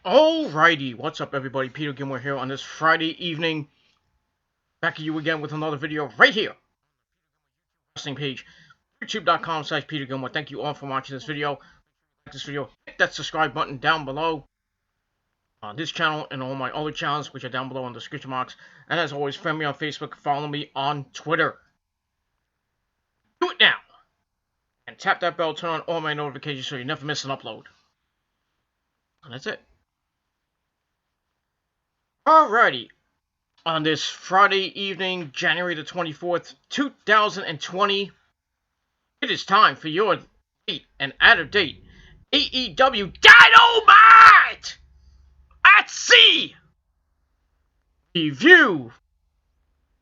Alrighty, what's up everybody? Peter Gilmore here on this Friday evening. Back at you again with another video right here. Wrestling page, youtube.com/Peter Gilmore. Thank you all for watching this video. Like this video, hit that subscribe button down below on this channel and all my other channels, which are down below in the description box. And as always, friend me on Facebook, follow me on Twitter. Do it now! And tap that bell, turn on all my notifications so you never miss an upload. And that's it. Alrighty. On this Friday evening, January the 24th, 2020, it is time for your late and out-of-date AEW Dynamite at Sea review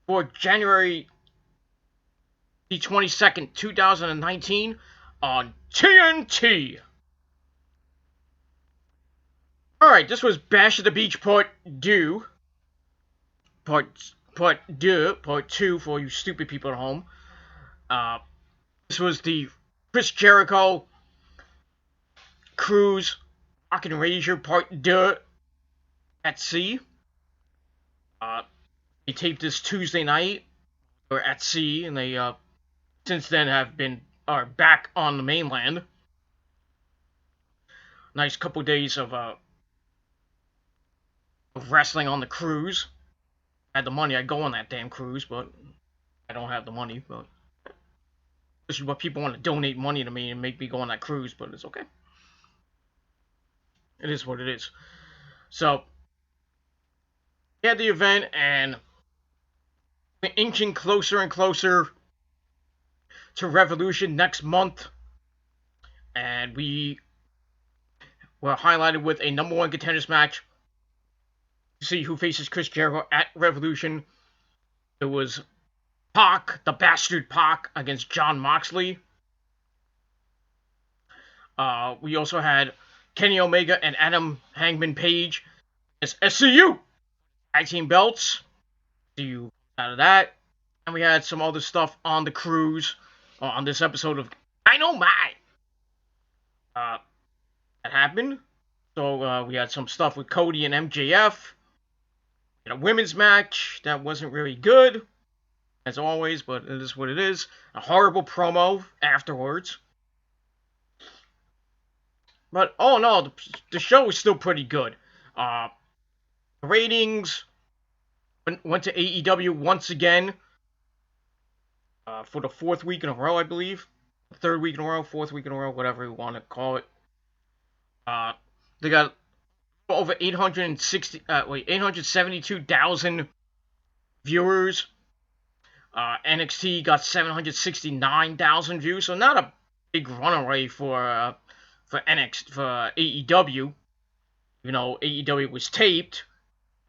for January the 22nd, 2019 on TNT. Alright, this was Bash at the Beach Part 2. Part 2 for you stupid people at home. This was the Chris Jericho Cruise Rock and Razor Part 2 at sea. They taped this Tuesday night, or at sea, and they since then are back on the mainland. Nice couple days of wrestling on the cruise. I had the money, I'd go on that damn cruise, but I don't have the money. But this is what people want to donate money to me and make me go on that cruise, but it's okay. It is what it is. So, we had the event, and we're inching closer and closer to Revolution next month, and we were highlighted with a number one contenders match. See who faces Chris Jericho at Revolution. It was Pac, the bastard Pac, against John Moxley. We also had Kenny Omega and Adam Hangman Page as SCU tag team belts. SCU out of that. And we had some other stuff on the cruise, on this episode of Dynamite. That happened. So we had some stuff with Cody and MJF. A women's match that wasn't really good, as always, but it is what it is. A horrible promo afterwards. But, oh no, the show was still pretty good. The ratings went to AEW once again for the fourth week in a row, I believe. Third week in a row, fourth week in a row, whatever you want to call it. They got over 872,000 viewers. NXT got 769,000 views, so not a big runaway for AEW. You know, AEW was taped.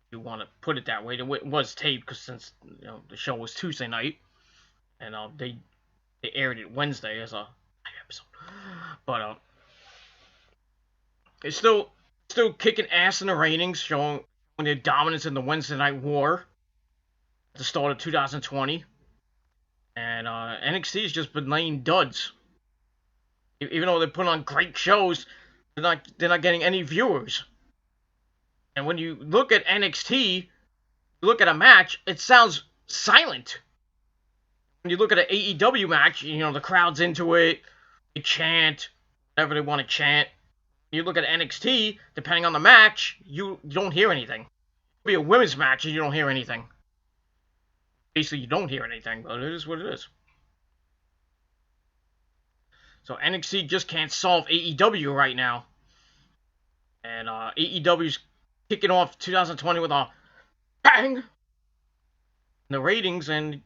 If you want to put it that way, it was taped because since the show was Tuesday night, and they aired it Wednesday as a episode, but it's still kicking ass in the ratings, showing their dominance in the Wednesday Night War at the start of 2020. And NXT has just been laying duds. Even though they put on great shows, they're not getting any viewers. And when you look at NXT, you look at a match, it sounds silent. When you look at an AEW match, the crowd's into it, they chant, whatever they want to chant. You look at NXT, depending on the match, you don't hear anything. It'll be a women's match and you don't hear anything. Basically, you don't hear anything, but it is what it is. So NXT just can't solve AEW right now. And AEW's kicking off 2020 with a bang in the ratings, and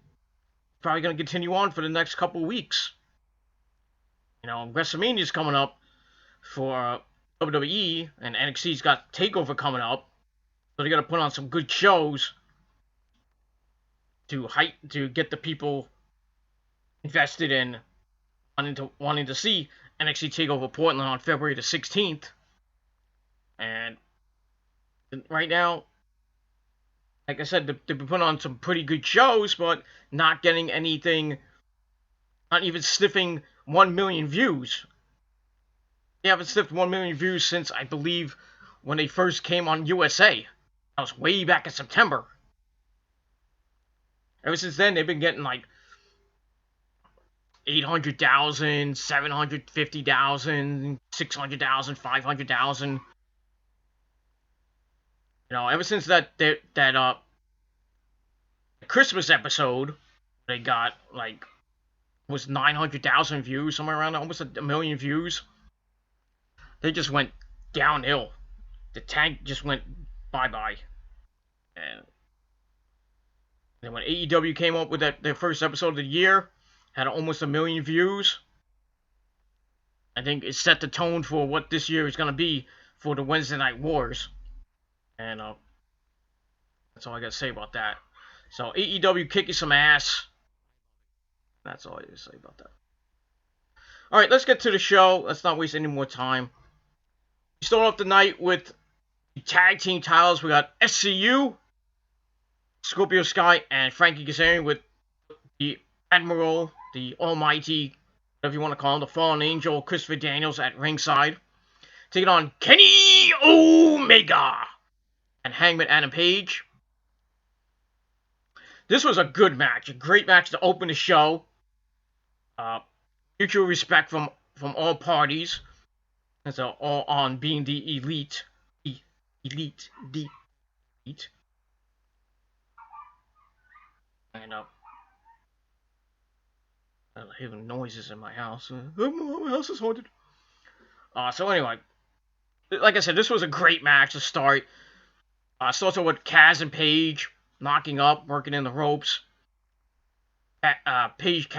probably going to continue on for the next couple weeks. WrestleMania's coming up for WWE, and NXT's got TakeOver coming up, so they got to put on some good shows to get the people invested in wanting to see NXT TakeOver Portland on February the 16th. And right now, like I said, they've been putting on some pretty good shows, but not getting anything, not even sniffing 1 million views. They haven't sniffed 1 million views since, I believe, when they first came on USA. That was way back in September. Ever since then, they've been getting like 800,000, 750,000, 600,000, 500,000. Ever since that Christmas episode, they got like was 900,000 views, somewhere around almost a million views. They just went downhill. The tank just went bye-bye. And then when AEW came up with their first episode of the year, had almost a million views. I think it set the tone for what this year is going to be for the Wednesday Night Wars. And that's all I got to say about that. So AEW kicking some ass. That's all I got to say about that. Alright, let's get to the show. Let's not waste any more time. We start off the night with the tag team titles. We got SCU, Scorpio Sky, and Frankie Kazarian with the Admiral, the Almighty, whatever you want to call him, the Fallen Angel, Christopher Daniels at ringside. Taking on Kenny Omega and Hangman Adam Page. This was a good match, a great match to open the show. Mutual respect from all parties. That's all on being the elite. Elite. And I hear noises in my house. My house is haunted. So anyway, like I said, this was a great match to start. Starts with Kaz and Page knocking up, working in the ropes. Page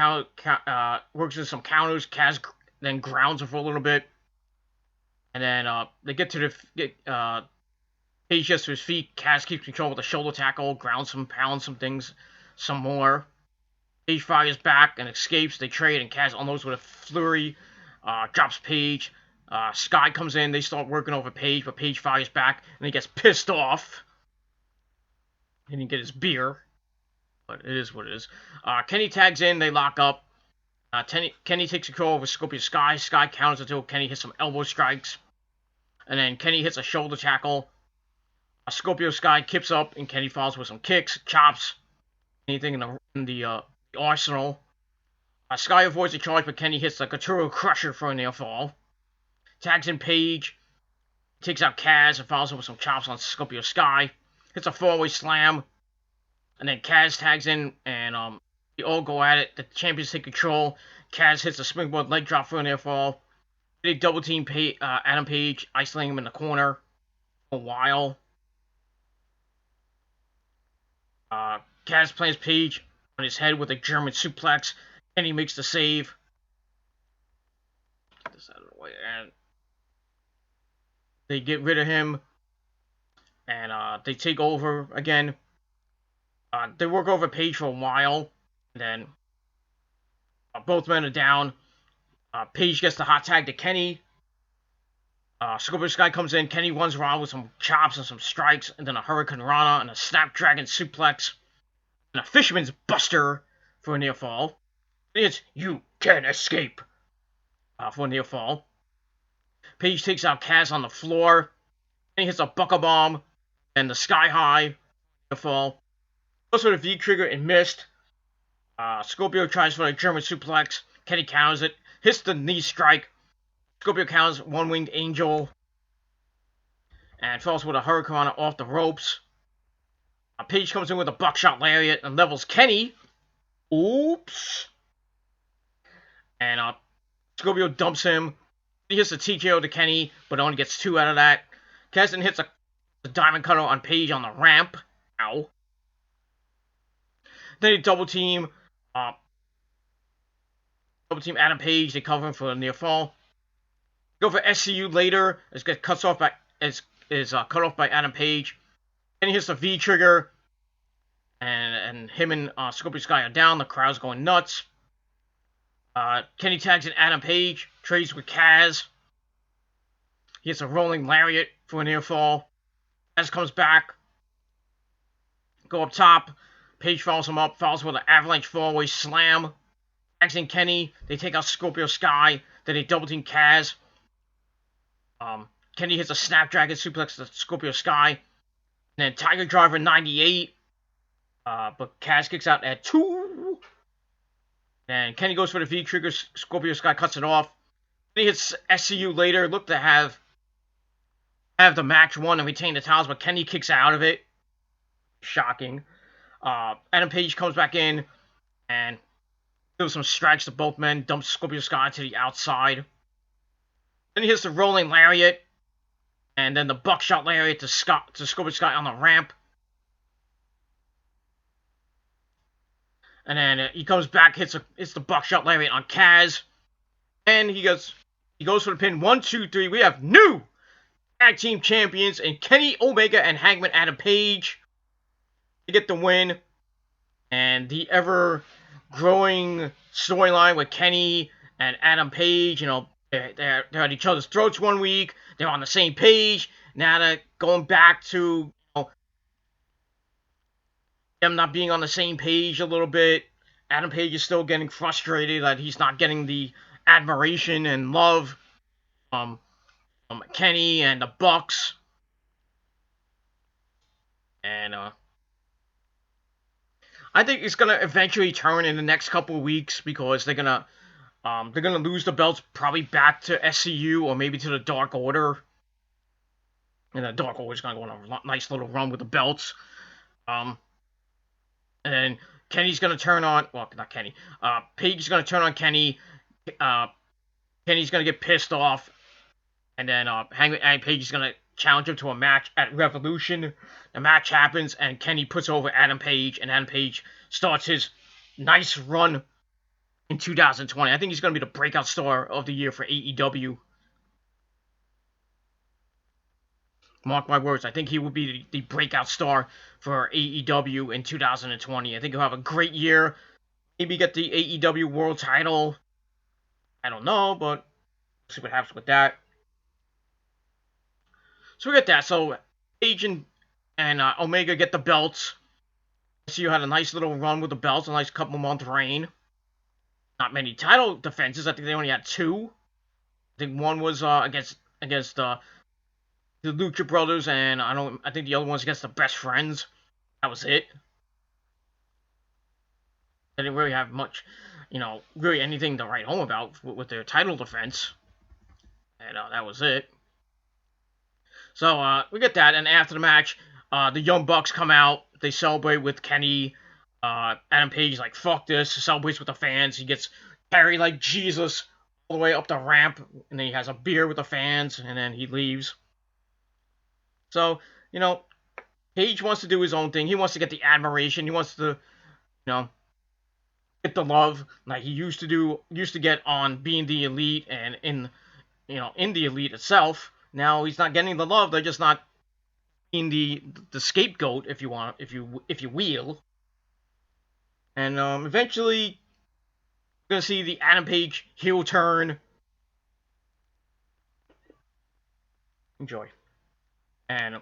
works in some counters. Kaz then grounds her for a little bit. And then they get to the Page gets to his feet. Kaz keeps control with a shoulder tackle, grounds some, pounds some things, some more. Page fires back and escapes. They trade, and Kaz unloads with a flurry. Drops Page. Sky comes in. They start working over Page, but Page fires back, and he gets pissed off. He didn't get his beer, but it is what it is. Kenny tags in. They lock up. Kenny takes control over Scorpio Sky. Sky counters until Kenny hits some elbow strikes. And then Kenny hits a shoulder tackle. Scorpio Sky kips up, and Kenny falls with some kicks, chops, anything in the arsenal. Sky avoids the charge, but Kenny hits the Katuro Crusher for a near fall. Tags in Page. Takes out Kaz and follows up with some chops on Scorpio Sky. Hits a four-way slam. And then Kaz tags in, and they all go at it. The champions take control. Kaz hits a springboard leg drop for a near fall. They double team Adam Page, isolating him in the corner for a while. Kaz plants Page on his head with a German suplex. Kenny makes the save. Get this out of the way. And they get rid of him. And they take over again. They work over Page for a while. And then both men are down. Page gets the hot tag to Kenny. Scorpio Sky comes in. Kenny runs around with some chops and some strikes. And then a Hurricane Rana and a Snapdragon suplex. And a Fisherman's Buster for a near fall. It's You Can Escape for a near fall. Page takes out Kaz on the floor. Then he hits a Buckle Bomb and the Sky High near fall. Also the V trigger and missed. Scorpio tries for a German suplex. Kenny counters it. Hits the knee strike. Scorpio counters One-Winged Angel. And falls with a Hurricane off the ropes. Page comes in with a buckshot lariat and levels Kenny. Oops. And Scorpio dumps him. He hits a TKO to Kenny, but only gets 2 out of that. Kaz then hits a diamond cutter on Page on the ramp. Ow. Then they double team Adam Page. They cover him for a near fall. Go for SCU later. It gets cut off by Adam Page. Then he hits the V trigger, and him and Scorpio Sky are down. The crowd's going nuts. Kenny tags in Adam Page, trades with Kaz. He hits a rolling lariat for a near fall. Kaz comes back. Go up top. Page follows him up, follows with an avalanche 4-way slam. Tags in Kenny. They take out Scorpio Sky. Then they double team Kaz. Kenny hits a Snapdragon suplex to Scorpio Sky. And then Tiger Driver 98. But Kaz kicks out at 2. And Kenny goes for the V trigger. Scorpio Sky cuts it off. Then he hits SCU later. Look to have the match won and retain the titles, but Kenny kicks out of it. Shocking. Adam Page comes back in and does some strikes to both men. Dumps Scorpio Sky to the outside. Then he hits the rolling lariat. And then the buckshot lariat to Scorpio Sky on the ramp. And then he comes back, hits the buckshot lariat on Kaz. And he goes for the pin. 1, 2, 3. We have new tag team champions and Kenny Omega and Hangman Adam Page to get the win. And the ever-growing storyline with Kenny and Adam Page, they're at each other's throats one week. They're on the same page. Now they're going back to them not being on the same page a little bit. Adam Page is still getting frustrated that he's not getting the admiration and love from Kenny and the Bucks. And I think it's gonna eventually turn in the next couple of weeks because they're gonna lose the belts probably back to SCU or maybe to the Dark Order. And the Dark Order's gonna go on a nice little run with the belts. And Kenny's gonna turn on, well, not Kenny. Page is gonna turn on Kenny. Kenny's gonna get pissed off, and then Hangman Page is gonna challenge him to a match at Revolution. The match happens, and Kenny puts over Adam Page, and Adam Page starts his nice run in 2020. I think he's gonna be the breakout star of the year for AEW. Mark my words, I think he will be the breakout star for AEW in 2020. I think he'll have a great year. Maybe get the AEW World Title. I don't know, but we'll see what happens with that. So we get that. So Page and Omega get the belts. So you had a nice little run with the belts, a nice couple-month reign. Not many title defenses. I think they only had 2. I think one was against the Lucha Brothers, and I think the other one's against the Best Friends. That was it. They didn't really have much, really anything to write home about with their title defense. And that was it. So we get that, and after the match, the Young Bucks come out. They celebrate with Kenny. Adam Page is like, fuck this. Celebrates with the fans. He gets carried like Jesus all the way up the ramp, and then he has a beer with the fans, and then he leaves. So, Page wants to do his own thing. He wants to get the admiration. He wants to, get the love like he used to get on being the Elite and in the Elite itself. Now he's not getting the love. They're just not being the scapegoat, if you will. And eventually, we're gonna see the Adam Page heel turn. Enjoy. And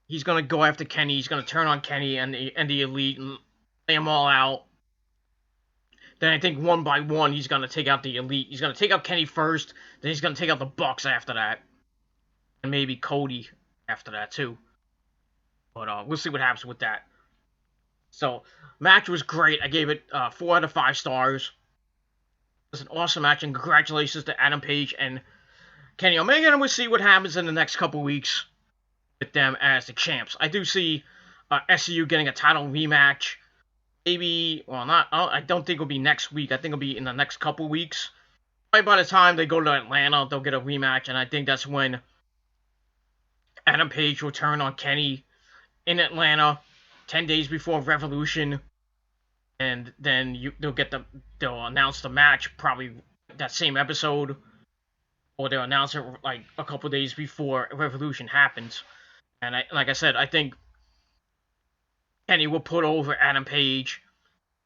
he's going to go after Kenny. He's going to turn on Kenny and the Elite and lay them all out. Then I think one by one, he's going to take out the Elite. He's going to take out Kenny first. Then he's going to take out the Bucks after that. And maybe Cody after that, too. But we'll see what happens with that. So, match was great. I gave it 4 out of 5 stars. It was an awesome match. And congratulations to Adam Page and Kenny Omega, and we'll see what happens in the next couple weeks with them as the champs. I do see SCU getting a title rematch. Maybe, I don't think it'll be next week. I think it'll be in the next couple weeks. Right by the time they go to Atlanta, they'll get a rematch, and I think that's when Adam Page will turn on Kenny in Atlanta 10 days before Revolution. And then they'll announce the match probably that same episode. Or they'll announce it like a couple days before Revolution happens. And like I said, I think Kenny will put over Adam Page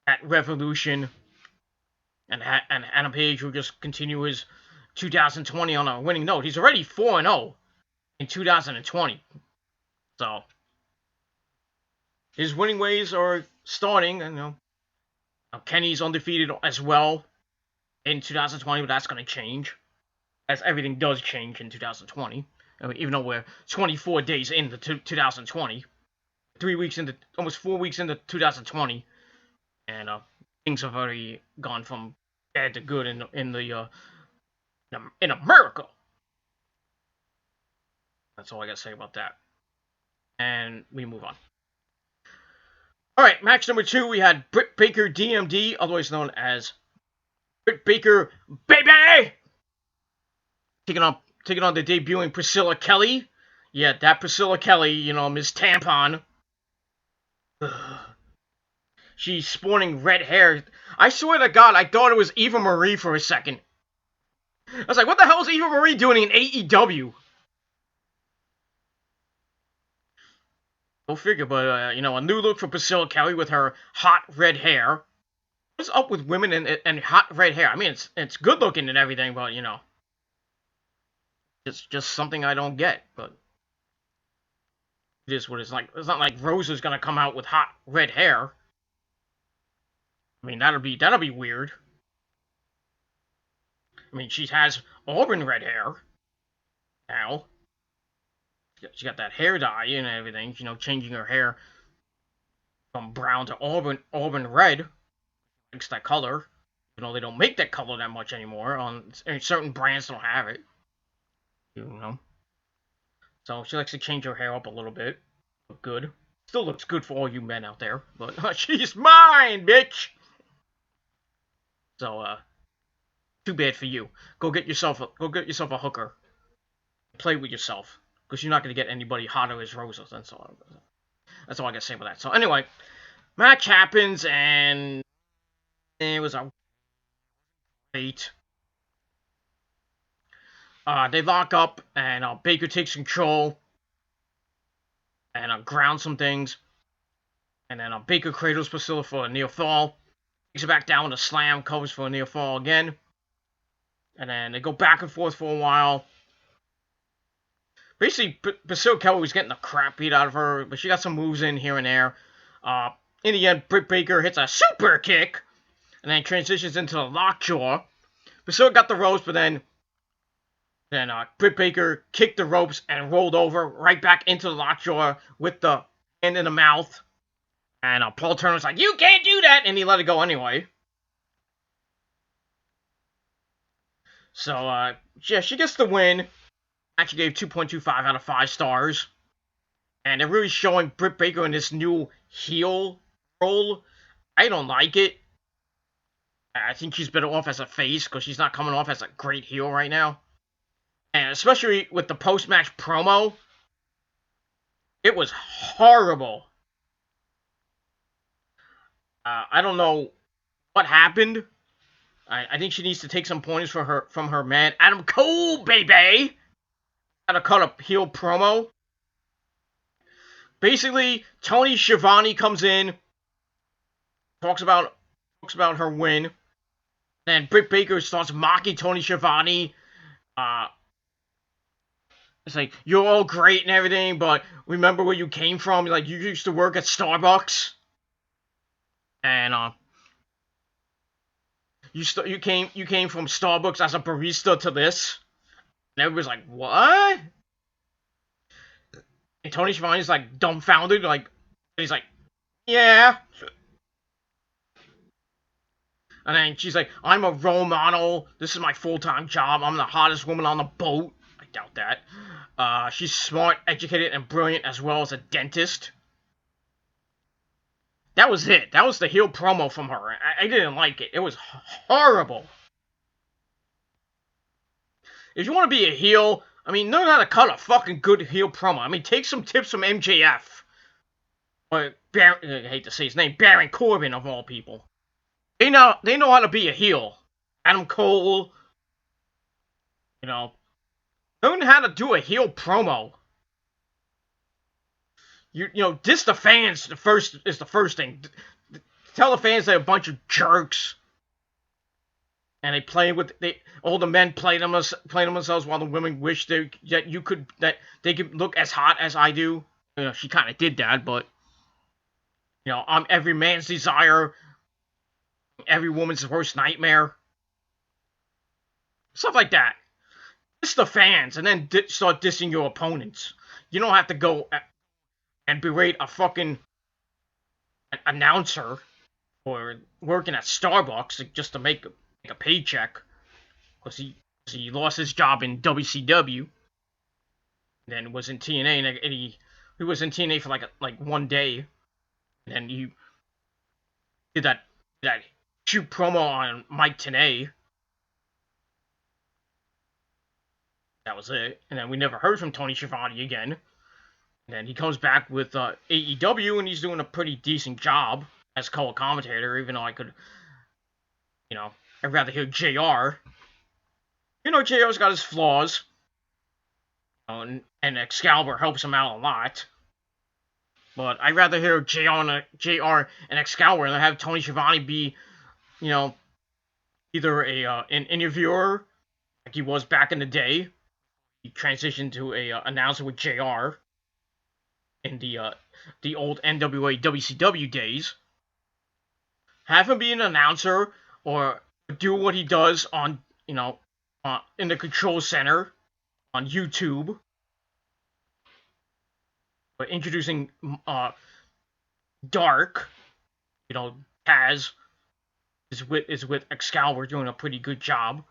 at Revolution. And Adam Page will just continue his 2020 on a winning note. He's already 4-0 in 2020. So his winning ways are starting. And Kenny's undefeated as well in 2020, but that's going to change. as everything does change in 2020. I mean, even though we're 24 days into 2020, 3 weeks into, almost 4 weeks into 2020, and things have already gone from bad to good in America. That's all I gotta say about that. And we move on. All right, match number 2, we had Britt Baker, DMD, otherwise known as Britt Baker, baby, taking on the debuting Priscilla Kelly. Yeah, that Priscilla Kelly, Miss Tampon. She's sporting red hair. I swear to God, I thought it was Eva Marie for a second. I was like, what the hell is Eva Marie doing in AEW? Go figure, but, a new look for Priscilla Kelly with her hot red hair. What's up with women and hot red hair? I mean, it's good looking and everything, but, it's just something I don't get, but it is what it's like. It's not like Rosa's gonna come out with hot red hair. I mean, that'll be weird. I mean, she has auburn red hair now. She got that hair dye and everything, changing her hair from brown to auburn red. Likes that color. They don't make that color that much anymore. Certain brands don't have it. So she likes to change her hair up a little bit. Look good. Still looks good for all you men out there. But she's mine, bitch! So, too bad for you. Go get yourself a hooker. Play with yourself. Because you're not going to get anybody hotter as Rosa. That's all I got to say about that. So, anyway. Match happens, and it was a great. They lock up, and Baker takes control. And grounds some things. And then Baker cradles Priscilla for a near fall. Takes it back down with a slam. Covers for a near fall again. And then they go back and forth for a while. Basically, Priscilla Kelly was getting the crap beat out of her, but she got some moves in here and there. In the end, Britt Baker hits a super kick, and then transitions into the lockjaw. Priscilla got the ropes, but then Britt Baker kicked the ropes and rolled over right back into the lockjaw with the hand in the mouth. And Paul Turner's like, "You can't do that!" And he let it go anyway. So, yeah, she gets the win. Actually gave 2.25 out of 5 stars. And they're really showing Britt Baker in this new heel role. I don't like it. I think she's better off as a face because she's not coming off as a great heel right now. And especially with the post-match promo, it was horrible. I don't know what happened. I think she needs to take some pointers from her man, Adam Cole, baby! How to cut a heel promo. Basically, Tony Schiavone comes in, talks about her win. Then Britt Baker starts mocking Tony Schiavone. It's like, you're all great and everything, but remember where you came from? Like, you used to work at Starbucks. And, you came from Starbucks as a barista to this. And everybody's like, what? And Tony Schiavone's like dumbfounded, he's like, yeah. And then she's like, I'm a role model. This is my full-time job. I'm the hottest woman on the boat. I doubt that. She's smart, educated, and brilliant, as well as a dentist. That was it. That was the heel promo from her. I didn't like it. It was horrible. If you want to be a heel, I mean, learn how to cut a fucking good heel promo. I mean, take some tips from MJF. Or, I hate to say his name, Baron Corbin, of all people. They know how to be a heel. Adam Cole. Learn how to do a heel promo. Diss the fans is the first thing. Tell the fans they're a bunch of jerks. And all the men play themselves while the women wish that they could look as hot as I do. She kind of did that, but I'm every man's desire, every woman's worst nightmare, stuff like that. diss the fans and then start dissing your opponents. You don't have to go and berate a fucking announcer or working at Starbucks just to make a paycheck because he lost his job in WCW, then was in TNA, and he was in TNA for like 1 day, and then he did that shoot promo on Mike Tenay. That was it, and then we never heard from Tony Schiavone again. And then he comes back with AEW, and he's doing a pretty decent job as color commentator, even though I could, I'd rather hear JR. JR's got his flaws, and Excalibur helps him out a lot. But I'd rather hear JR and Excalibur than have Tony Schiavone be, either an interviewer, like he was back in the day. He transitioned to a announcer with JR in the old NWA WCW days. Have him be an announcer or do what he does on, in the control center on YouTube. But introducing Dark, Taz is with Excalibur doing a pretty good job,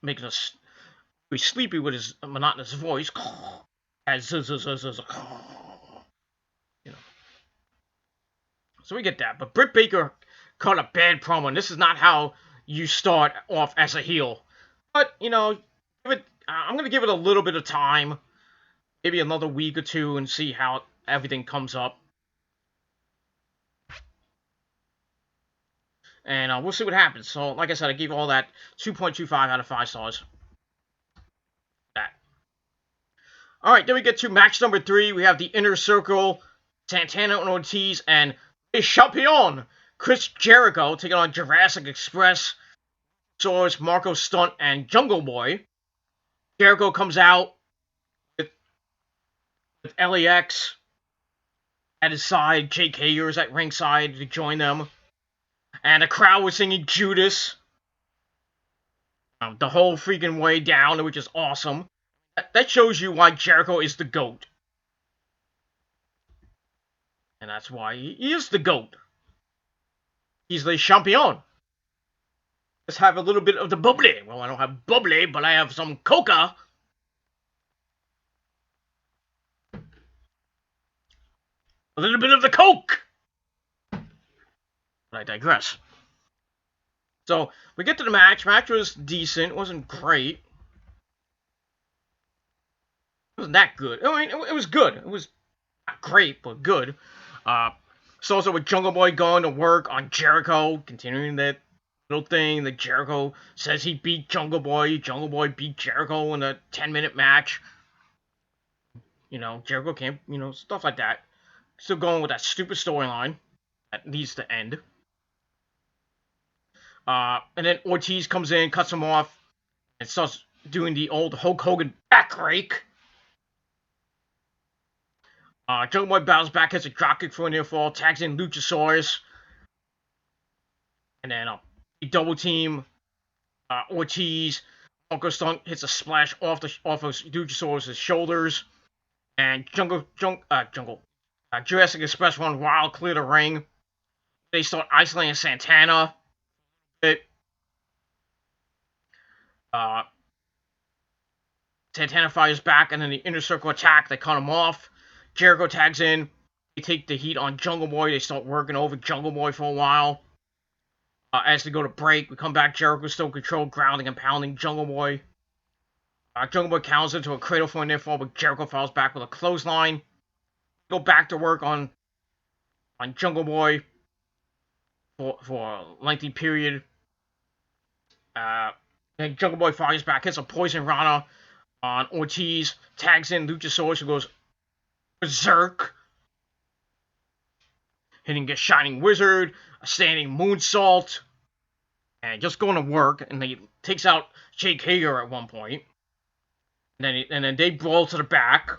making us very sleepy with his monotonous voice. So we get that. But Britt Baker cut a bad promo, and this is not how you start off as a heel. But, I'm going to give it a little bit of time, maybe another week or two, and see how everything comes up. And we'll see what happens. So, like I said, I gave all that 2.25 out of 5 stars. That. Alright, then we get to match number 3. We have the Inner Circle, Santana and Ortiz, and Le Champion, Chris Jericho, taking on Jurassic Express, Source, Marco Stunt, and Jungle Boy. Jericho comes out with LAX at his side. Jake Hager is at ringside to join them. And the crowd was singing Judas the whole freaking way down, which is awesome. That shows you why Jericho is the GOAT. And that's why he is the GOAT. He's Le Champion. Let's have a little bit of the bubbly. Well, I don't have bubbly, but I have some coca. A little bit of the coke. But I digress. So, we get to the match. Match was decent. It wasn't great. It wasn't that good. I mean, it was good. It was not great, but good. So also with Jungle Boy going to work on Jericho, continuing that little thing that Jericho says he beat Jungle Boy. Jungle Boy beat Jericho in a 10-minute match. Jericho can't, stuff like that. Still going with that stupid storyline that needs to end. And then Ortiz comes in, cuts him off, and starts doing the old Hulk Hogan back rake. Jungle Boy bounces back, hits a dropkick for a near fall, tags in Luchasaurus. And then he double team Ortiz. Marco Stunt hits a splash off of Luchasaurus' shoulders. And Jurassic Express run wild, clear the ring. They start isolating Santana. Santana fires back, and then the Inner Circle attack. They cut him off. Jericho tags in. They take the heat on Jungle Boy. They start working over Jungle Boy for a while. As they go to break, we come back. Jericho still in control, grounding and pounding Jungle Boy. Jungle Boy counters into a cradle for a near fall, but Jericho falls back with a clothesline. Go back to work on Jungle Boy for a lengthy period. Then Jungle Boy fires back, hits a Poison Rana on Ortiz, tags in Luchasaurus, who goes berserk, hitting a Shining Wizard, a standing moonsault, and just going to work. And he takes out Jake Hager at one point. And then they brawl to the back.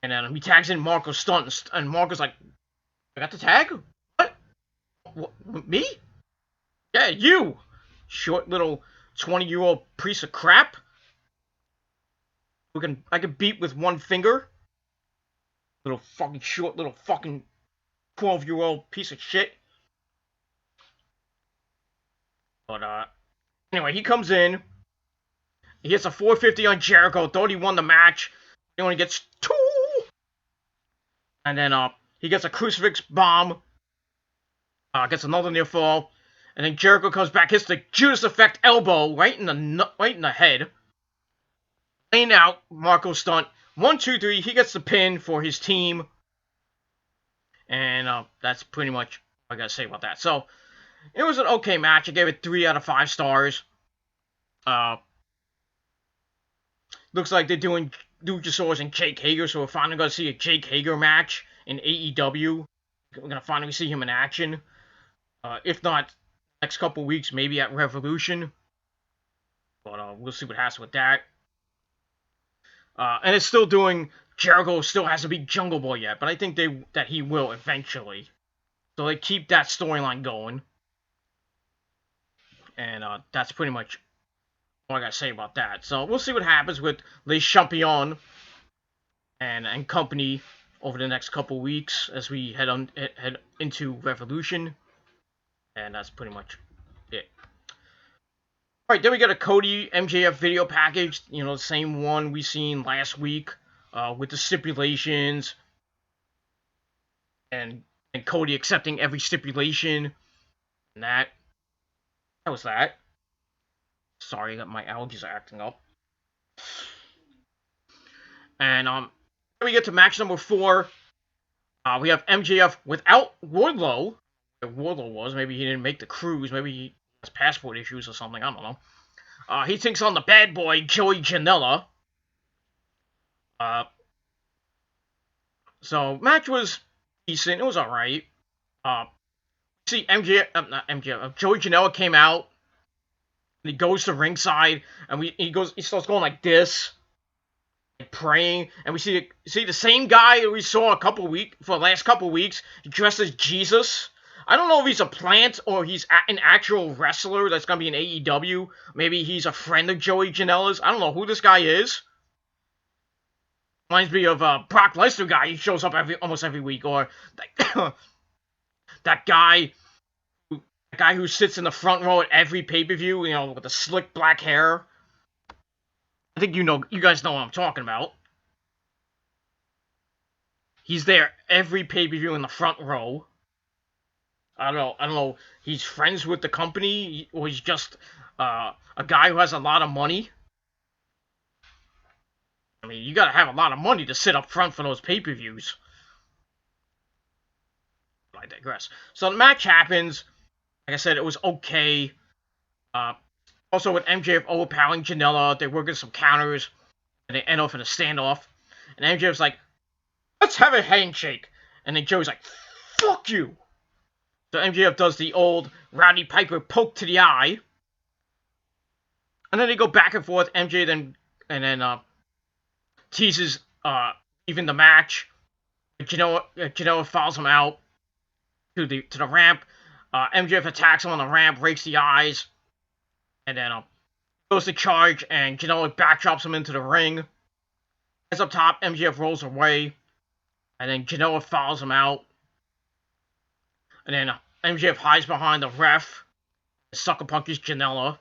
And then he tags in Marco Stunt, and Marco's like, I got the tag? What? Me? Yeah, you! Short little 20-year-old piece of crap I can beat with one finger. Little fucking short, little fucking 12-year-old piece of shit. But anyway, he comes in. He hits a 450 on Jericho. Thought he won the match. He only gets 2. And then he gets a crucifix bomb. Gets another near fall. And then Jericho comes back, hits the Judas Effect elbow right in the head. Laying out Marco Stunt. 1, 2, 3. He gets the pin for his team. And that's pretty much what I gotta say about that. So it was an okay match. I gave it 3 out of 5 stars. Looks like they're doing Luchasaurus and Jake Hager, so we're finally gonna see a Jake Hager match in AEW. We're gonna finally see him in action. If not next couple weeks, maybe at Revolution. But we'll see what happens with that. And it's still doing. Jericho still hasn't beat Jungle Boy yet, but I think that he will eventually. So they keep that storyline going. And that's pretty much all I gotta say about that. So we'll see what happens with Les Champions and company over the next couple weeks as we head into Revolution. And that's pretty much it. Alright, then we got a Cody MJF video package. You know, the same one we seen last week with the stipulations. And Cody accepting every stipulation. And that was that. Sorry, my allergies are acting up. And we get to match number 4. We have MJF without Wardlow. Where Wardlow was, maybe he didn't make the cruise, maybe he has passport issues or something, I don't know. He takes on the bad boy, Joey Janela. So, match was decent, it was alright. See Joey Janela came out, and he goes to ringside, and he starts going like this, like praying, and we see the same guy we saw for the last couple weeks, dressed as Jesus. I don't know if he's a plant or he's an actual wrestler that's gonna be in AEW. Maybe he's a friend of Joey Janela's. I don't know who this guy is. Reminds me of Brock Lesnar guy. He shows up almost every week, or that guy who sits in the front row at every pay-per-view, you know, with the slick black hair. I think you guys know what I'm talking about. He's there every pay-per-view in the front row. I don't know. He's friends with the company, or he's just a guy who has a lot of money. I mean, you gotta have a lot of money to sit up front for those pay-per-views. I digress. So the match happens. Like I said, it was okay. Also, with MJF overpowering Janela, they're working some counters, and they end off in a standoff. And MJF's like, let's have a handshake. And then Joey's like, fuck you. So MJF does the old Roddy Piper poke to the eye. And then they go back and forth. MJ then teases even the match. Janela follows him out to the ramp. MJF attacks him on the ramp, breaks the eyes, and then goes to charge, and Janela backdrops him into the ring. As up top, MJF rolls away, and then Janela follows him out. And then MJF hides behind the ref, sucker punches Janela.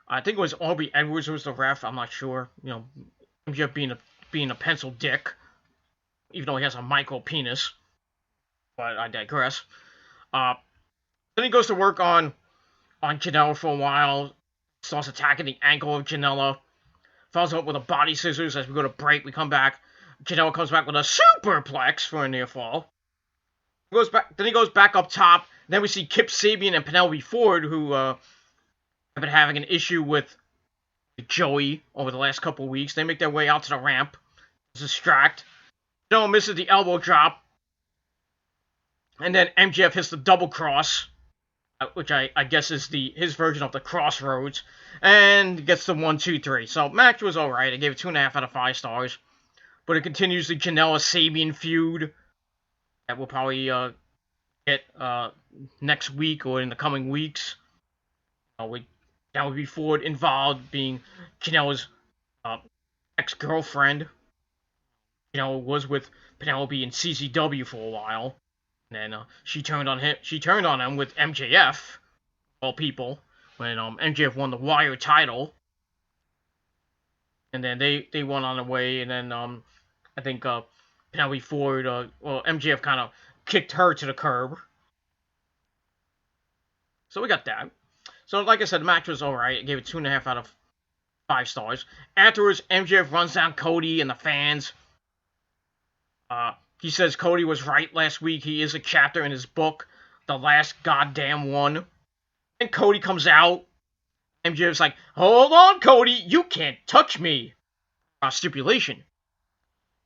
I think it was Aubrey Edwards who was the ref. I'm not sure. You know, MJF being a pencil dick, even though he has a micro penis. But I digress. Then he goes to work on Janela for a while. Starts attacking the ankle of Janela. Follows up with a body scissors as we go to break. We come back. Janela comes back with a superplex for a near fall. Then he goes back up top. Then we see Kip Sabian and Penelope Ford, who have been having an issue with Joey over the last couple of weeks. They make their way out to the ramp. Distract. Janela misses the elbow drop. And then MJF hits the double cross, which I guess is his version of the Crossroads, and gets the 1, 2, 3. So match was alright. I gave it 2.5 out of 5 stars. But it continues the Janela Sabian feud that we'll probably get next week or in the coming weeks. With That would be Ford involved being Canelo's ex-girlfriend. Canelo was with Penelope in CCW for a while. And then she turned on him. She turned on him with MJF, all people, when MJF won the Wire title. And then they went on their way. And then I think Penelope Ford, MJF kind of kicked her to the curb. So we got that. So like I said, the match was alright. I gave it 2.5 out of 5 stars. Afterwards, MJF runs down Cody and the fans. He says Cody was right last week. He is a chapter in his book, the last goddamn one. And Cody comes out. MJF's like, hold on, Cody, you can't touch me. Stipulation.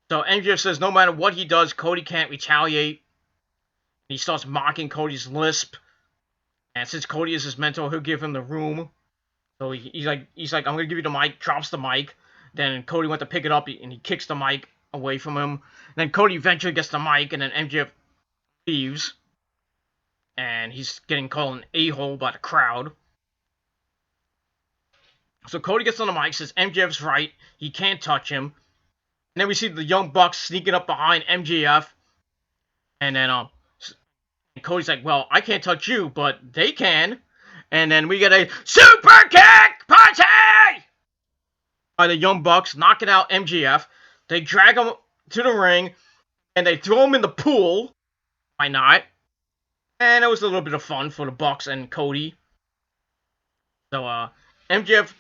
So MJF says no matter what he does, Cody can't retaliate. He starts mocking Cody's lisp. And since Cody is his mentor, he'll give him the room. So he's like, I'm gonna give you the mic. Drops the mic. Then Cody went to pick it up, and he kicks the mic away from him. Then Cody eventually gets the mic, and then MJF leaves. And he's getting called an a-hole by the crowd. So Cody gets on the mic, says MJF's right. He can't touch him. And then we see the Young Bucks sneaking up behind MJF. And then Cody's like, well, I can't touch you, but they can. And then we get a super kick party by the Young Bucks, knocking out MJF. They drag him to the ring, and they throw him in the pool. Why not? And it was a little bit of fun for the Bucks and Cody. So MJF,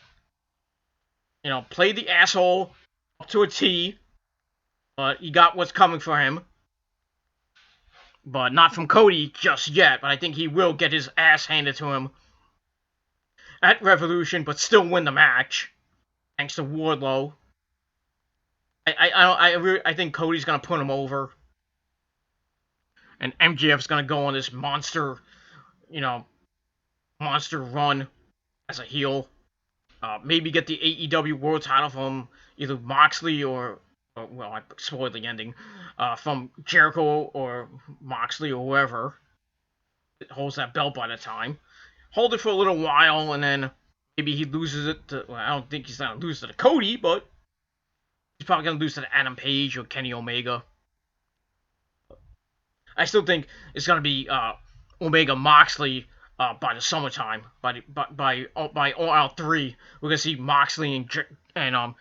played the asshole up to a T, but he got what's coming for him. But not from Cody just yet, but I think he will get his ass handed to him at Revolution, but still win the match, thanks to Wardlow. I think Cody's gonna put him over, and MJF's gonna go on this monster run as a heel. Maybe get the AEW World Title from either Moxley or well, I spoiled the ending, from Jericho or Moxley or whoever holds that belt by the time. Hold it for a little while, and then maybe he loses it to, well, I don't think he's going to lose it to Cody, but he's probably going to lose it to Adam Page or Kenny Omega. I still think it's going to be Omega Moxley by the summertime. By All Out 3, we're going to see Moxley and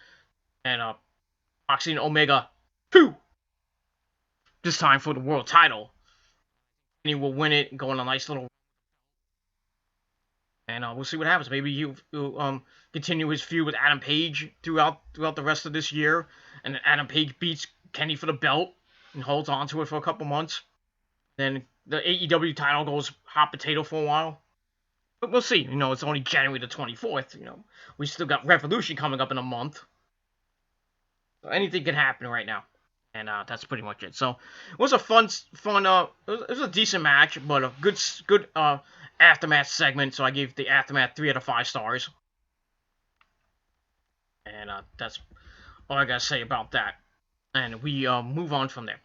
Moxley and Omega 2. This time for the world title. And he will win it and go on a nice little. And we'll see what happens. Maybe he'll continue his feud with Adam Page throughout the rest of this year. And Adam Page beats Kenny for the belt and holds on to it for a couple months. Then the AEW title goes hot potato for a while. But we'll see. It's only January the 24th. We still got Revolution coming up in a month. So anything can happen right now. And that's pretty much it. So it was a fun. It was a decent match, but a good aftermath segment. So I gave the aftermath 3 out of 5 stars. And that's all I gotta say about that. And we move on from there.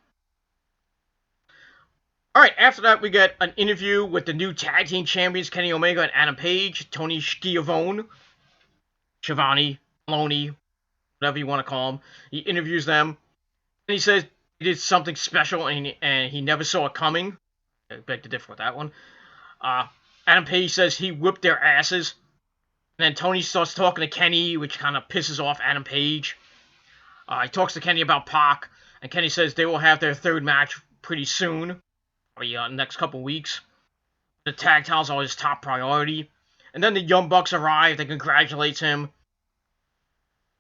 All right. After that, we get an interview with the new tag team champions Kenny Omega and Adam Page, Tony Schiavone, Shivani, Maloney, whatever you want to call him. He interviews them. And he says he did something special and he never saw it coming. I beg to differ with that one. Adam Page says he whipped their asses. And then Tony starts talking to Kenny, which kind of pisses off Adam Page. He talks to Kenny about Pac. And Kenny says they will have their third match pretty soon. Probably in the next couple weeks. The tag titles are his top priority. And then the Young Bucks arrive. They congratulate him.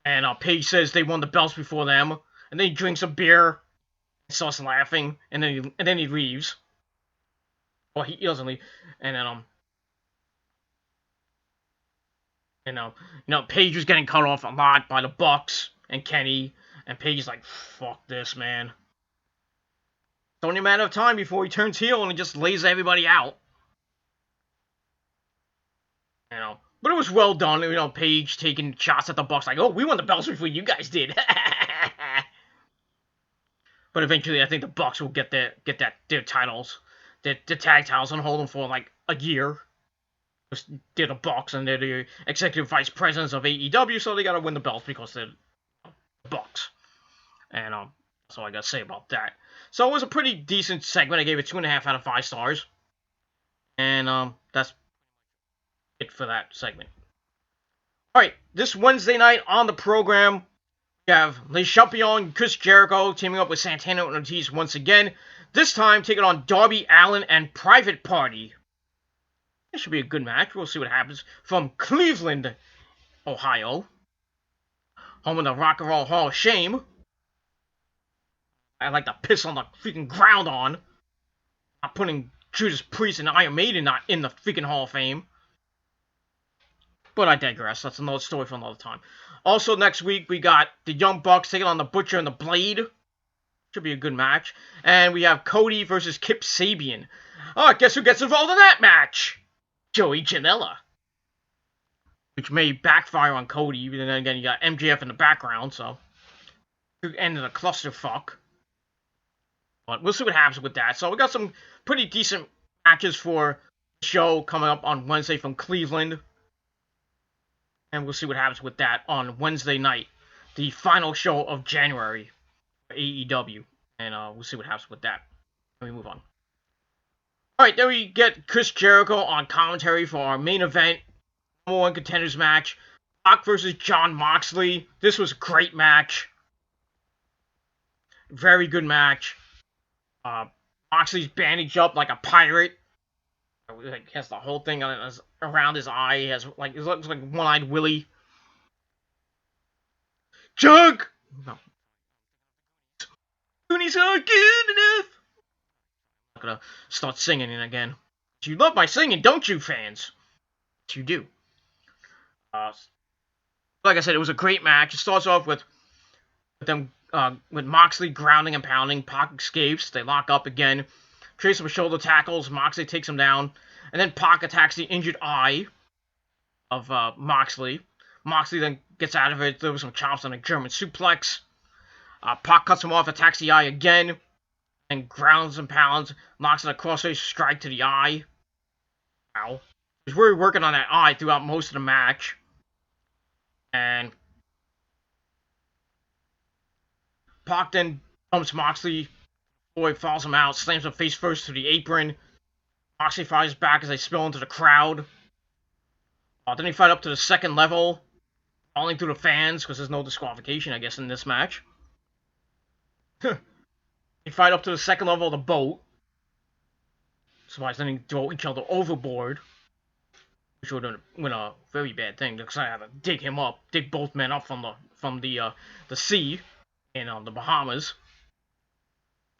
And Page says they won the belts before them. And then he drinks a beer and starts laughing, and then he leaves. Well, he doesn't leave. And then Page was getting cut off a lot by the Bucks and Kenny, and Page is like, fuck this, man. It's only a matter of time before he turns heel and he just lays everybody out. But it was well done. Page taking shots at the Bucks like, oh, we won the belts before you guys did. But eventually, I think the Bucks will get their titles, their tag titles, and hold them for like a year. Just did a Bucks, and they're the executive vice presidents of AEW, so they gotta win the belts because they're the Bucks. And that's all I gotta say about that. So it was a pretty decent segment. I gave it 2.5 out of 5 stars. And that's it for that segment. Alright, this Wednesday night on the program, we have Le Champion Chris Jericho teaming up with Santana and Ortiz once again. This time taking on Darby Allin and Private Party. It should be a good match. We'll see what happens. From Cleveland, Ohio, home of the Rock and Roll Hall of Shame. I like to piss on the freaking ground on. Not putting Judas Priest and Iron Maiden not in the freaking Hall of Fame. But I digress. That's another story for another time. Also, next week, we got the Young Bucks taking on the Butcher and the Blade. Should be a good match. And we have Cody versus Kip Sabian. Oh, guess who gets involved in that match? Joey Janela. Which may backfire on Cody. Even then again, you got MJF in the background, so it ended a clusterfuck. But we'll see what happens with that. So we got some pretty decent matches for the show coming up on Wednesday from Cleveland. And we'll see what happens with that on Wednesday night. The final show of January for AEW. And we'll see what happens with that. Let me move on. Alright, then we get Chris Jericho on commentary for our main event. Number 1 Contenders match. Pac versus Jon Moxley. This was a great match. Very good match. Moxley's bandaged up like a pirate. He has the whole thing around his eye. He looks like One-Eyed Willie. Jug! No. Goonies aren't good enough. I'm not gonna start singing it again. You love my singing, don't you, fans? Yes, you do. Like I said, it was a great match. It starts off with them with Moxley grounding and pounding. Pac escapes. They lock up again. Trace with shoulder tackles. Moxley takes him down. And then Pac attacks the injured eye of Moxley. Moxley then gets out of it. There was some chops on a German suplex. Pac cuts him off, attacks the eye again. And grounds and pounds. Knocks in a crossface strike to the eye. Ow. He was really working on that eye throughout most of the match. And Pac then dumps Moxley. Boy follows him out, slams him face first to the apron. Moxley fires back as they spill into the crowd. Then they fight up to the second level, falling through the fans, because there's no disqualification, I guess, in this match. They fight up to the second level of the boat. Somebody's then throw each other overboard. Which would have been a very bad thing, because I had to dig both men up from the sea in the Bahamas.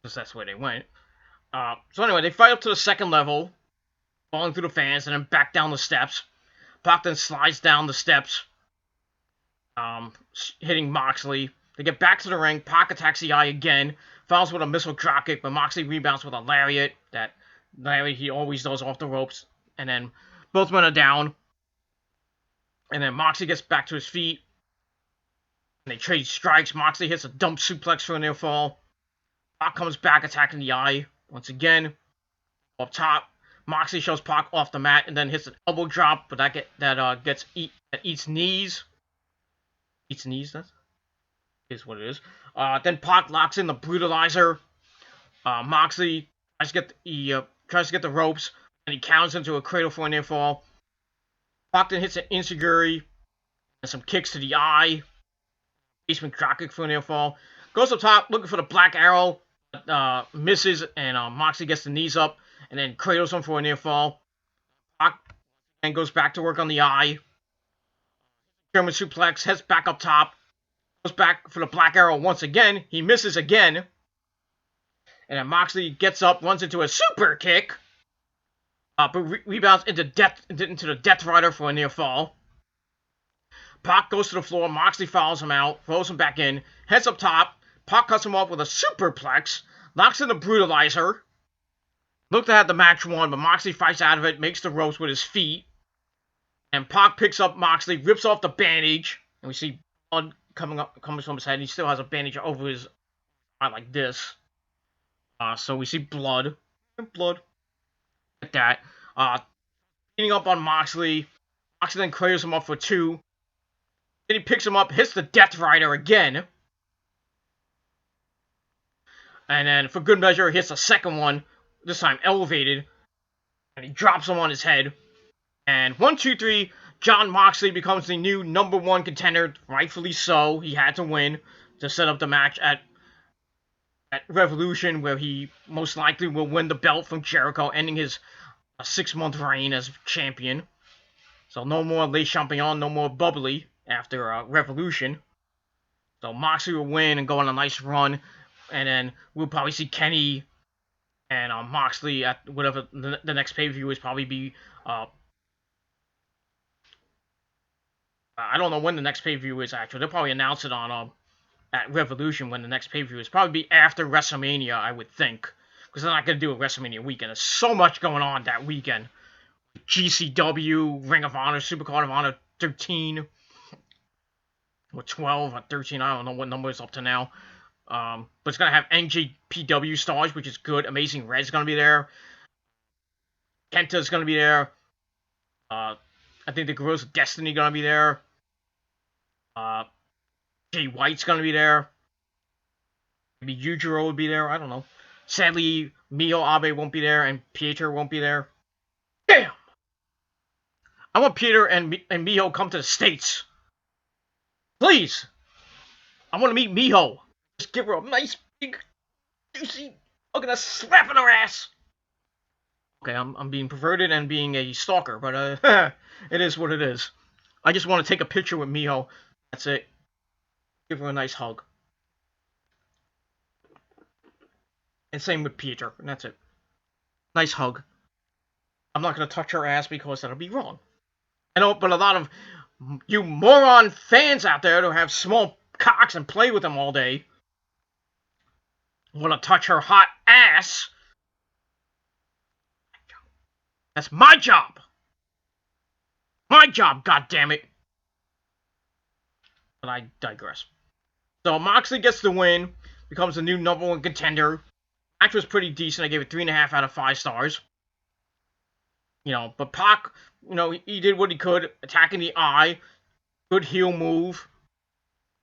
Because that's where they went. So anyway, they fight up to the second level, falling through the fans, and then back down the steps. Pac then slides down the steps, hitting Moxley. They get back to the ring. Pac attacks the eye again, fouls with a missile dropkick, but Moxley rebounds with a lariat. That lariat he always does off the ropes. And then both men are down. And then Moxley gets back to his feet. And they trade strikes. Moxley hits a dump suplex for a near fall. Pac comes back attacking the eye once again. Up top, Moxley shows Pac off the mat and then hits an elbow drop, but that eats knees. Eats knees. That is what it is. Then Pac locks in the brutalizer. Moxley tries to get the ropes, and he counters into a cradle for a near fall. Pac then hits an enziguri and some kicks to the eye. Basement dropkick for a near fall. Goes up top looking for the Black Arrow. Misses, and Moxley gets the knees up and then cradles him for a near fall. Pac and goes back to work on the eye. German suplex, heads back up top. Goes back for the Black Arrow once again. He misses again. And then Moxley gets up, runs into a super kick. But rebounds into the Death Rider for a near fall. Pac goes to the floor. Moxley follows him out, throws him back in, heads up top. Pac cuts him off with a superplex, knocks in the brutalizer. Looked to have the match won, but Moxley fights out of it, makes the ropes with his feet. And Pac picks up Moxley, rips off the bandage, and we see blood coming from his head. He still has a bandage over his eye like this. So we see blood. Like that. beating up on Moxley. Moxley then clears him up for 2. Then he picks him up, hits the Death Rider again. And then, for good measure, hits a second one, this time elevated. And he drops him on his head. And 1, 2, 3, Jon Moxley becomes the new #1 contender, rightfully so. He had to win to set up the match at Revolution, where he most likely will win the belt from Jericho, ending his 6-month reign as champion. So no more Le Champion, no more bubbly after Revolution. So Moxley will win and go on a nice run. And then we'll probably see Kenny and Moxley at whatever the next pay-per-view is. Probably be... I don't know when the next pay-per-view is, actually. They'll probably announce it on at Revolution when the next pay-per-view is. Probably be after WrestleMania, I would think. Because they're not going to do a WrestleMania weekend. There's so much going on that weekend. GCW, Ring of Honor, Supercard of Honor 13. Or 12 or 13, I don't know what number it's up to now. But it's going to have NJPW stars, which is good. Amazing Red's going to be there. Kenta's going to be there. I think the Guerrillas of Destiny going to be there. Jay White's going to be there. Maybe Yujiro will be there. I don't know. Sadly, Mio Abe won't be there, and Pieter won't be there. Damn! I want Pieter and Miho come to the States. Please! I want to meet Miho. Just give her a nice, big, juicy, look at us slapping her ass. Okay, I'm being perverted and being a stalker, but it is what it is. I just want to take a picture with Miho. That's it. Give her a nice hug. And same with Pieter, and that's it. Nice hug. I'm not going to touch her ass because that'll be wrong. I know, but a lot of you moron fans out there who have small cocks and play with them all day want to touch her hot ass. That's my job. My job, goddammit. But I digress. So Moxley gets the win, becomes the new #1 contender. Match was pretty decent. I gave it 3.5 out of 5 stars. You know, but Pac, you know, he did what he could, attacking the eye. Good heel move.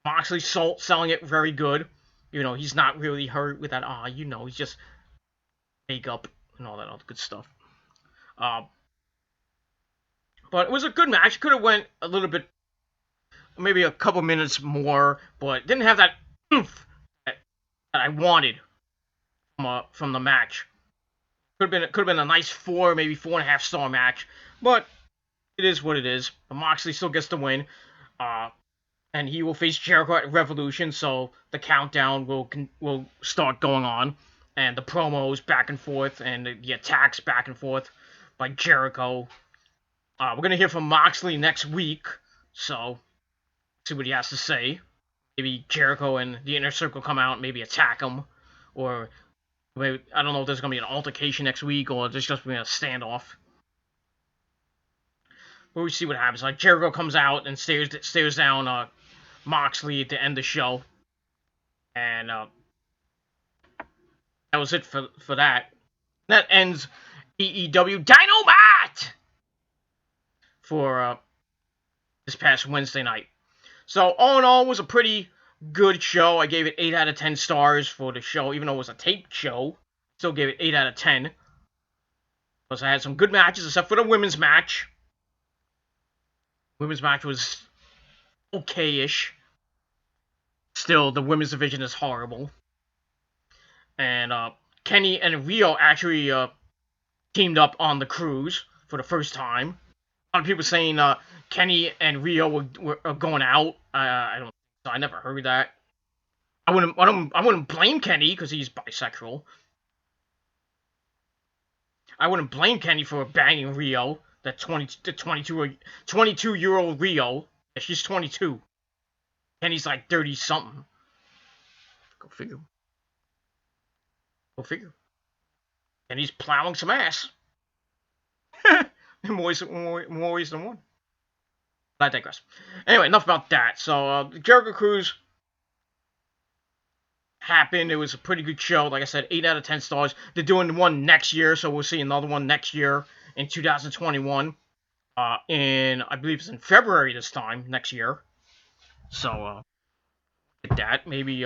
Moxley selling it very good. You know, he's not really hurt with that eye. You know, he's just makeup and all that other good stuff. But it was a good match. Could have went a little bit, maybe a couple minutes more, but didn't have that oomph that I wanted from the match. Could have been a nice 4, maybe 4.5 star match, but it is what it is. But Moxley still gets the win, and he will face Jericho at Revolution. So the countdown will start going on, and the promos back and forth, and the attacks back and forth by Jericho. We're gonna hear from Moxley next week, so see what he has to say. Maybe Jericho and the Inner Circle come out, and maybe attack him, or maybe, I don't know if there's going to be an altercation next week, or there's just going to be a standoff. But we'll see what happens. Like, Jericho comes out and stares down Moxley at the end of the show. And that was it for that. That ends AEW Dynamite for this past Wednesday night. So, all in all, it was a pretty good show. I gave it 8 out of 10 stars for the show, even though it was a taped show. Still gave it 8 out of 10. Because I had some good matches, except for the women's match. Women's match was okay-ish. Still, the women's division is horrible. And Kenny and Rio actually teamed up on the cruise for the first time. A lot of people saying Kenny and Rio were going out. I don't. So I never heard that. I wouldn't blame Kenny because he's bisexual. I wouldn't blame Kenny for banging Rio, that 22-year-old Rio. Yeah, she's 22. Kenny's like 30-something. Go figure. Go figure. Kenny's plowing some ass. more ways than one. But I digress. Anyway, enough about that. So, the Jericho Cruise happened. It was a pretty good show. Like I said, 8 out of 10 stars. They're doing one next year, so we'll see another one next year in 2021. in, I believe it's in February this time next year. So get that. Maybe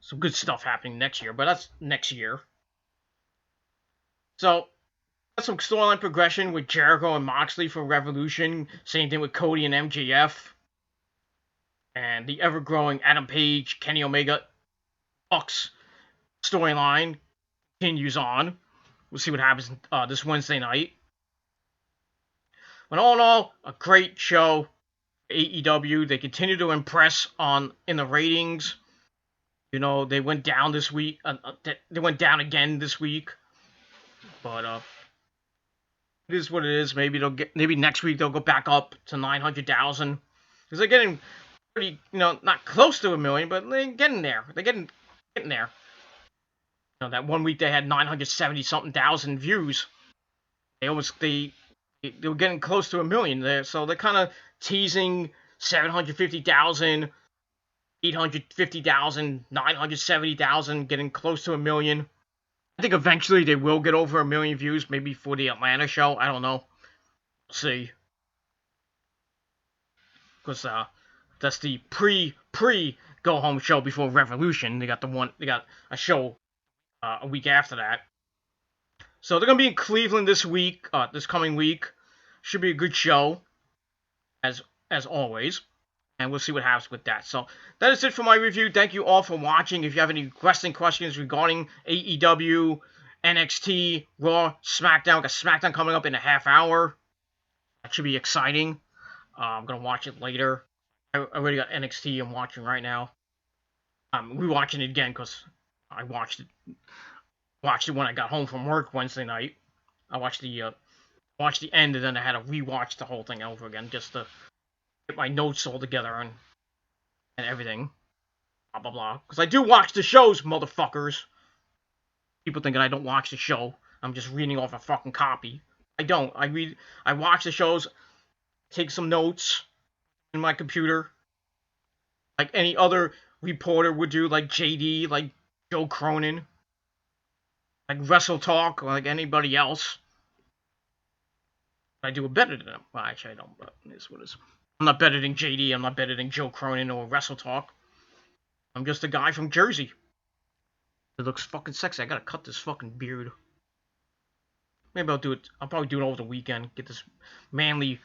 some good stuff happening next year, but that's next year. So got some storyline progression with Jericho and Moxley for Revolution. Same thing with Cody and MJF. And the ever-growing Adam Page, Kenny Omega, Bucks storyline continues on. We'll see what happens this Wednesday night. But all in all, a great show. AEW, they continue to impress in the ratings. You know, they went down this week. They went down again this week. But it is what it is. Maybe next week they'll go back up to 900,000 because they're getting pretty, not close to a million, but they're getting there. They're getting there. That one week they had 970 something thousand views. They were getting close to a million there, so they're kind of teasing 750,000, 850,000, 970,000, getting close to a million. I think eventually they will get over a million views, maybe for the Atlanta show. I don't know. We'll see. Because that's the pre go home show before Revolution. They got a show a week after that. So they're gonna be in Cleveland this week, this coming week. Should be a good show, as always. And we'll see what happens with that. So that is it for my review. Thank you all for watching. If you have any wrestling questions regarding AEW, NXT, Raw, SmackDown, got SmackDown coming up in a half hour. That should be exciting. I'm gonna watch it later. I already got NXT I'm watching right now. I'm rewatching it again because I watched it when I got home from work Wednesday night. I watched the end, and then I had to rewatch the whole thing over again just to get my notes all together and everything. Blah blah blah. Because I do watch the shows, motherfuckers. People thinking I don't watch the show. I'm just reading off a fucking copy. I don't. I watch the shows, take some notes in my computer, like any other reporter would do, like JD, like Joe Cronin, like Wrestle Talk, or like anybody else. I do it better than them. Well, actually, I don't, but it is what it is. I'm not better than JD. I'm not better than Joe Cronin or Wrestle Talk. I'm just a guy from Jersey. It looks fucking sexy. I gotta cut this fucking beard. Maybe I'll do it. I'll probably do it over the weekend. Get this manly,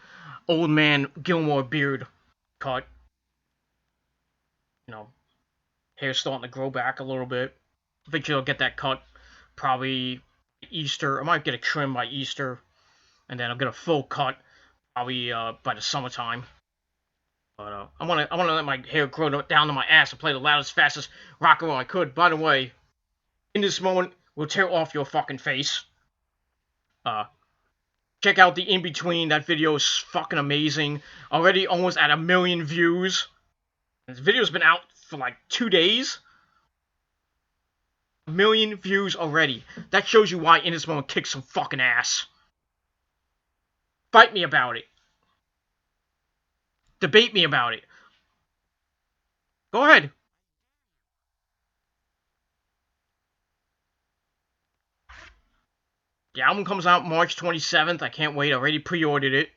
old man Gilmore beard cut. Hair's starting to grow back a little bit. Eventually I'll get that cut. Probably Easter. I might get a trim by Easter. And then I'll get a full cut probably by the summertime. But I wanna let my hair grow down to my ass and play the loudest, fastest rock and roll I could. By the way, in this moment, we'll tear off your fucking face. Check out the in-between. That video is fucking amazing. Already almost at 1 million views. This video's been out for like 2 days. 1 million views already. That shows you why In This Moment kicks some fucking ass. Fight me about it. Debate me about it. Go ahead. The album comes out March 27th. I can't wait. I already pre-ordered it.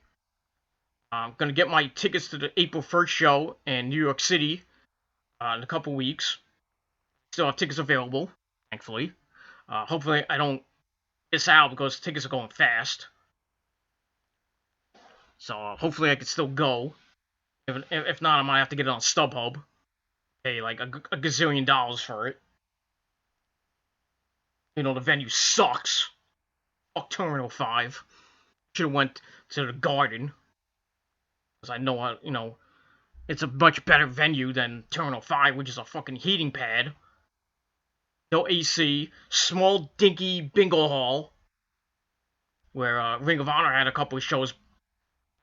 I'm going to get my tickets to the April 1st show in New York City in a couple weeks. Still have tickets available, thankfully. Hopefully I don't miss out because tickets are going fast. So hopefully I can still go. If not, I might have to get it on StubHub. Pay like a gazillion dollars for it. The venue sucks. Fuck Terminal 5. Should have went to the Garden. Because I know, it's a much better venue than Terminal 5, which is a fucking heating pad. No AC. Small, dinky bingo hall. Where Ring of Honor had a couple of shows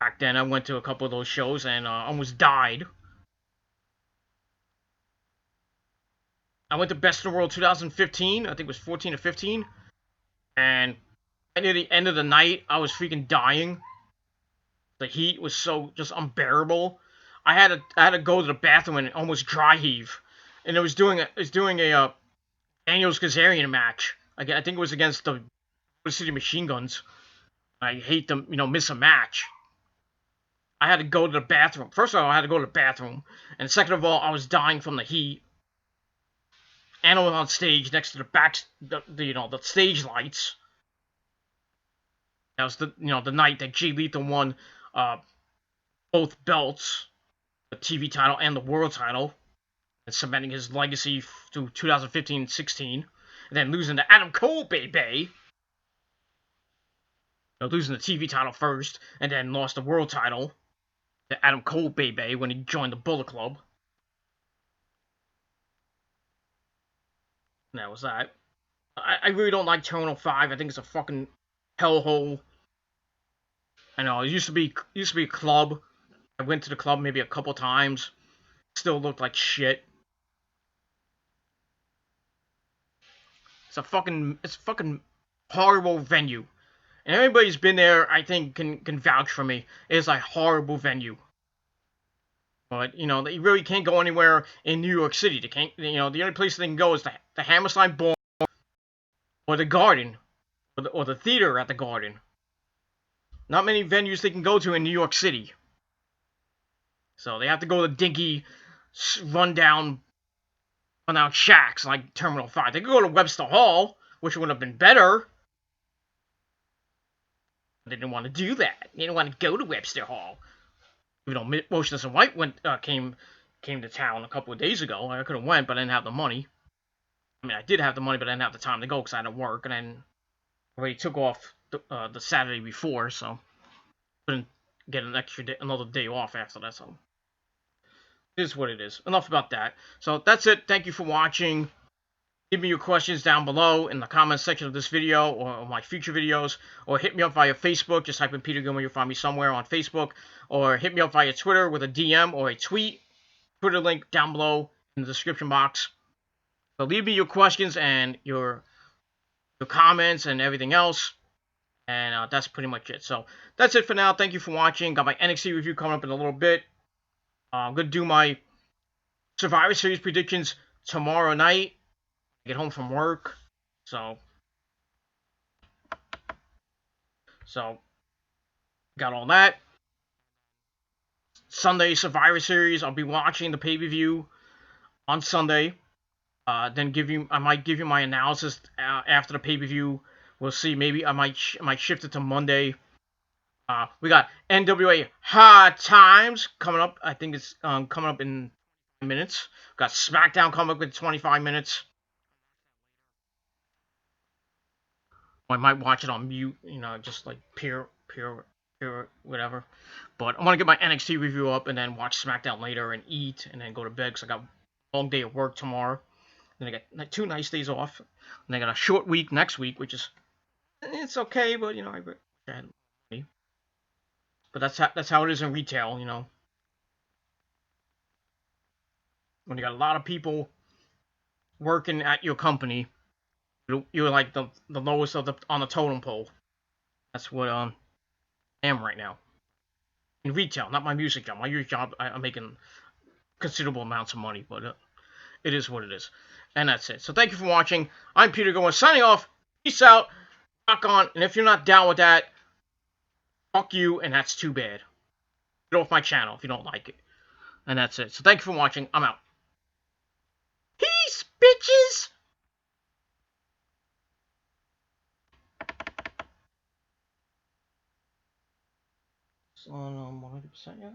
back then. I went to a couple of those shows and almost died. I went to Best in the World 2015. I think it was 14 or 15. And near the end of the night, I was freaking dying. The heat was so just unbearable. I had to go to the bathroom and almost dry heave. And it was doing a Daniels Kazarian match. I think it was against the City Machine Guns. I hate to, miss a match. I had to go to the bathroom. First of all, I had to go to the bathroom, and second of all, I was dying from the heat. And I was on stage next to the back, the stage lights. That was the night that Jay Lethal won both belts, the TV title and the world title, and cementing his legacy through 2015-16, and then losing to Adam Cole, baby. Losing the TV title first, and then lost the world title to Adam Cole, baby, when he joined the Bullet Club. And that was that. I really don't like Terminal 5. I think it's a fucking hellhole. I know, it used to be a club. I went to the club maybe a couple times. Still looked like shit. It's a fucking horrible venue. And everybody's been there, I think, can vouch for me. It's a horrible venue. But, they really can't go anywhere in New York City. They can't, the only place they can go is the Hammerstein Ball or the Garden or the theater at the Garden. Not many venues they can go to in New York City. So they have to go to dinky, rundown shacks like Terminal 5. They could go to Webster Hall, which would have been better. They didn't want to do that. They didn't want to go to Webster Hall. Even though Motionless and White came to town a couple of days ago. I could have went, but I didn't have the money. I mean, I did have the money, but I didn't have the time to go because I had to work, and then I already took off the Saturday before, so couldn't get another day off after that. So it is what it is. Enough about that. So that's it. Thank you for watching. Give me your questions down below in the comment section of this video or my future videos, or hit me up via Facebook. Just type in Peter Gilmore, you'll find me somewhere on Facebook, or hit me up via Twitter with a DM or a tweet. Twitter link down below in the description box. So leave me your questions and your comments and everything else, and that's pretty much it. So that's it for now. Thank you for watching. Got my NXT review coming up in a little bit. I'm gonna do my Survivor Series predictions tomorrow night. Get home from work, so got all that. Sunday Survivor Series, I'll be watching the pay-per-view on Sunday. Then I might give you my analysis after the pay-per-view. We'll see. Maybe I might shift it to Monday. We got NWA Hard Times coming up. I think it's coming up in minutes. We got SmackDown coming up in 25 minutes. I might watch it on mute, just like pure whatever. But I'm gonna get my NXT review up and then watch SmackDown later and eat and then go to bed because I got a long day of work tomorrow. Then I got 2 nice days off. And I got a short week next week, which is it's okay, but I had money. But that's how it is in retail, When you got a lot of people working at your company, you're like the lowest on the totem pole. That's what I am right now. In retail, not my music job. My music job, I'm making considerable amounts of money, but it is what it is. And that's it. So thank you for watching. I'm Peter Gilmore signing off. Peace out. Rock on. And if you're not down with that, fuck you, and that's too bad. Get off my channel if you don't like it. And that's it. So thank you for watching. I'm out. Peace, bitches! So, 100% yet?